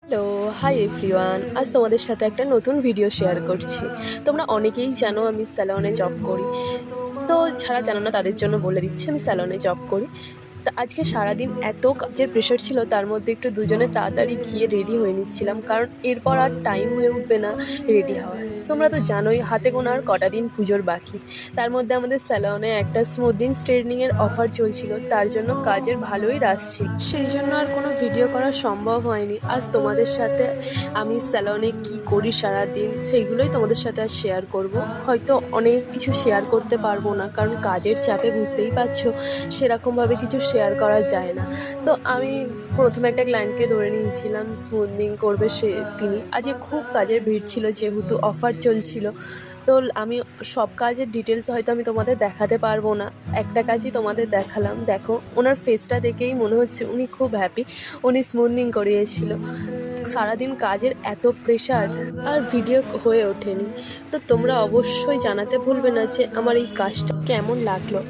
Hello, hi everyone. আজ তোমাদের সাথে একটা নতুন ভিডিও শেয়ার করছি। তোমরা অনেকেই জানো আমি স্যালনে জব করি। তো যারা জানো না তাদের জন্য বলে দিচ্ছি, আমি স্যালনে জব করি। তা আজকে সারাদিন এত কাজের প্রেশার ছিল, তার মধ্যে একটু দুজনে তাড়াতাড়ি গিয়ে রেডি হয়ে নিচ্ছিলাম, কারণ এরপর আর টাইম হয়ে উঠবে না রেডি হওয়ার। তোমরা তো জানোই হাতে গোনা আর কটা দিন পুজোর বাকি। তার মধ্যে আমাদের স্যালনে একটা স্মুথিং স্ট্রেটনিংয়ের অফার চলছিল, তার জন্য কাজের ভালোই রাশ ছিল। সেই জন্য আর কোনো ভিডিও করা সম্ভব হয়নি। আজ তোমাদের সাথে আমি স্যালনে কি করি সারাদিন সেইগুলোই তোমাদের সাথে আজ শেয়ার করব। হয়তো অনেক কিছু শেয়ার করতে পারবো না, কারণ কাজের চাপে বুঝতেই পারছো সেরকমভাবে কিছু শেয়ার করা যায় না। তো আমি প্রথমে একটা ক্লায়েন্টকে ধরে নিয়েছিলাম, স্মুথনিং করবে তিনি। আজকে খুব কাজের ভিড় ছিল যেহেতু অফার চলছিল। তো আমি সব কাজের ডিটেলস হয়তো আমি তোমাদের দেখাতে পারবো না, একটা কাজই তোমাদের দেখালাম। দেখো ওনার ফেসটা দেখেই মনে হচ্ছে উনি খুব হ্যাপি। উনি স্মুথনিং করিয়েছিল। সারাদিন কাজের এত প্রেশার আর ভিডিও হয়ে ওঠেনি। তো তোমরা অবশ্যই জানাতে ভুলবে না যে আমার এই কাজটা কেমন লাগলো।